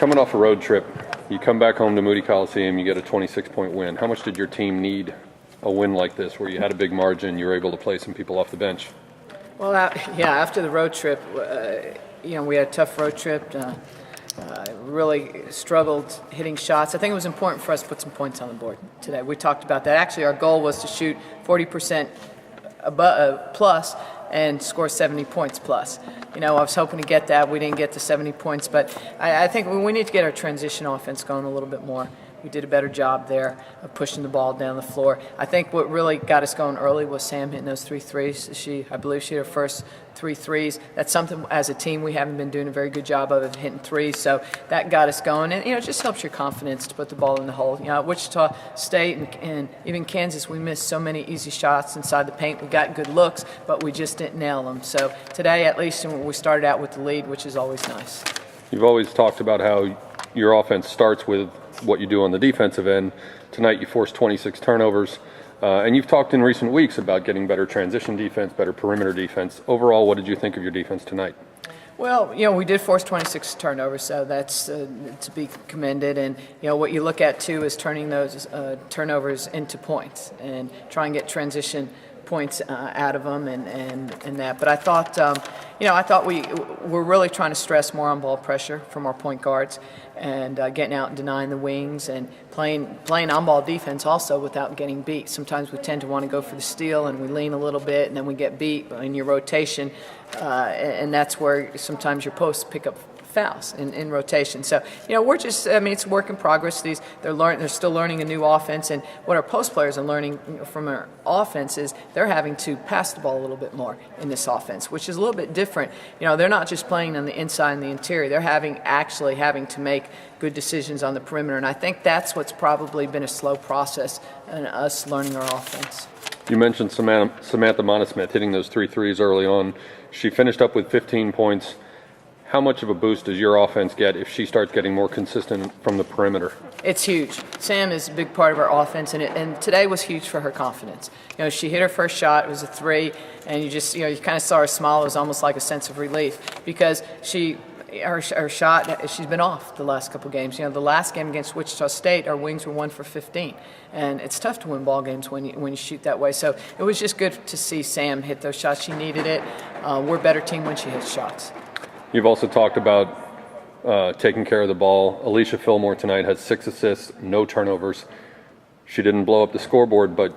Coming off a road trip, you come back home to Moody Coliseum, you get a 26-point win. How much did your team need a win like this, where you had a big margin, you were able to play some people off the bench? Well, after the road trip, we had a tough road trip. Really struggled hitting shots. I think it was important for us to put some points on the board today. We talked about that. Actually, our goal was to shoot 40% plus and score 70 points plus. I was hoping to get that. We didn't get to 70 points, but I think we need to get our transition offense going a little bit more. We did a better job there of pushing the ball down the floor. I think what really got us going early was Sam hitting those 3 threes. I believe she hit her first 3 threes. That's something as a team we haven't been doing a very good job of hitting threes. So that got us going, and it just helps your confidence to put the ball in the hole. At Wichita State and even Kansas, we missed so many easy shots inside the paint. We got good looks, but we just didn't nail them. So today, at least, we started out with the lead, which is always nice. You've always talked about how your offense starts with what you do on the defensive end. Tonight you forced 26 turnovers, and you've talked in recent weeks about getting better transition defense, better perimeter defense. Overall, what did you think of your defense tonight? Well, we did force 26 turnovers, so that's to be commended. And, what you look at, too, is turning those turnovers into points and try and get transition points out of them and that. But I thought we were really trying to stress more on ball pressure from our point guards and getting out and denying the wings and playing on-ball defense also without getting beat. Sometimes we tend to want to go for the steal and we lean a little bit and then we get beat in your rotation, and that's where sometimes your posts pick up fouls in rotation. So, we're just, it's a work in progress. They're still learning a new offense, and what our post players are learning from our offense is they're having to pass the ball a little bit more in this offense, which is a little bit different. They're not just playing on the inside and the interior. They're actually having to make good decisions on the perimeter, and I think that's what's probably been a slow process in us learning our offense. You mentioned Samantha Monismith hitting those 3 threes early on. She finished up with 15 points. How much of a boost does your offense get if she starts getting more consistent from the perimeter? It's huge. Sam is a big part of our offense, and today was huge for her confidence. She hit her first shot. It was a 3, and you kind of saw her smile. It was almost like a sense of relief because her shot, she's been off the last couple games. The last game against Wichita State, our wings were 1 for 15, and it's tough to win ball games when you shoot that way. So it was just good to see Sam hit those shots. She needed it. We're a better team when she hits shots. You've also talked about taking care of the ball. Alicia Fillmore tonight has 6 assists, no turnovers. She didn't blow up the scoreboard, but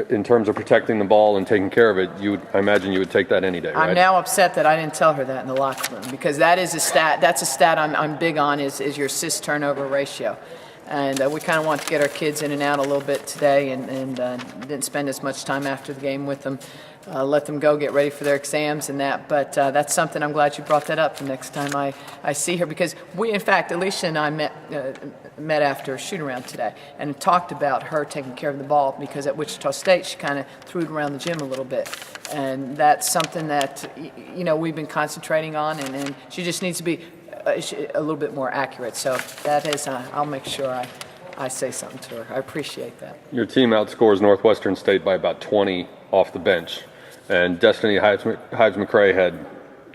in terms of protecting the ball and taking care of it, I imagine you would take that any day, right? I'm now upset that I didn't tell her that in the locker room because that is a stat. That's a stat I'm big on is your assist turnover ratio. And we kind of want to get our kids in and out a little bit today and didn't spend as much time after the game with them. Let them go get ready for their exams and that. But that's something I'm glad you brought that up the next time I see her because in fact, Alicia and I met after a shoot-around today and talked about her taking care of the ball because at Wichita State she kind of threw it around the gym a little bit. And that's something that, we've been concentrating on and she just needs to be a little bit more accurate. So that is, I'll make sure I say something to her. I appreciate that. Your team outscores Northwestern State by about 20 off the bench. And Destiny Hives-McCray had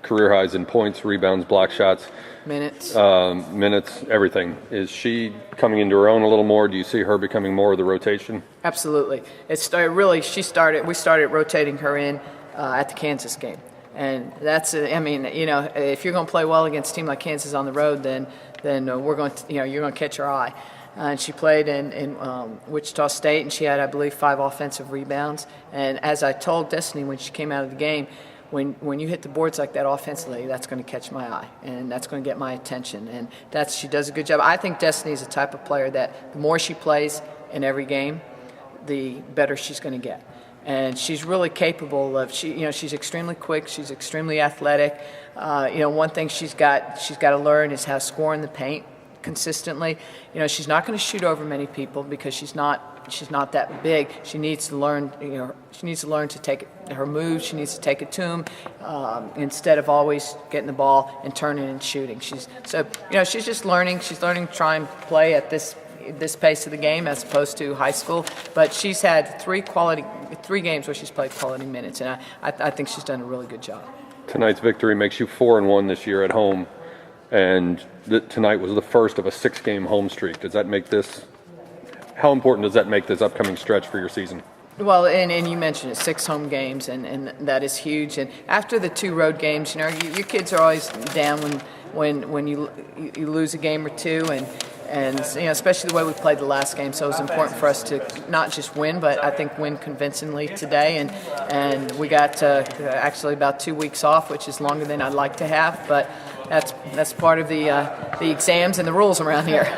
career highs in points, rebounds, block shots. Minutes, everything. Is she coming into her own a little more? Do you see her becoming more of the rotation? Absolutely. We started rotating her in at the Kansas game. And that's, if you're going to play well against a team like Kansas on the road, then we're going to, you're going to catch her eye. And she played in Wichita State, and she had, I believe, 5 offensive rebounds. And as I told Destiny when she came out of the game, when you hit the boards like that offensively, that's going to catch my eye, and that's going to get my attention. And she does a good job. I think Destiny is the type of player that the more she plays in every game, the better she's going to get. And she's really capable of. She's extremely quick. She's extremely athletic. One thing she's got to learn is how to score in the paint consistently. She's not going to shoot over many people because she's not that big. She needs to learn. She needs to learn to take her moves. She needs to take it to him instead of always getting the ball and turning and shooting. She's just learning. She's learning to try and play at this pace of the game as opposed to high school. But she's had 3 games where she's played quality minutes, and I think she's done a really good job. Tonight's victory makes you 4-1 this year at home. and tonight was the first of a 6-game home streak. Does that make this? How important does that make this upcoming stretch for your season? Well, and you mentioned it, 6 home games, and that is huge. And after the 2 road games, your kids are always down when you lose a game or 2, and especially the way we played the last game. So it was important for us to not just win, but I think win convincingly today. And we got actually about 2 weeks off, which is longer than I'd like to have, but that's part of the exams and the rules around here.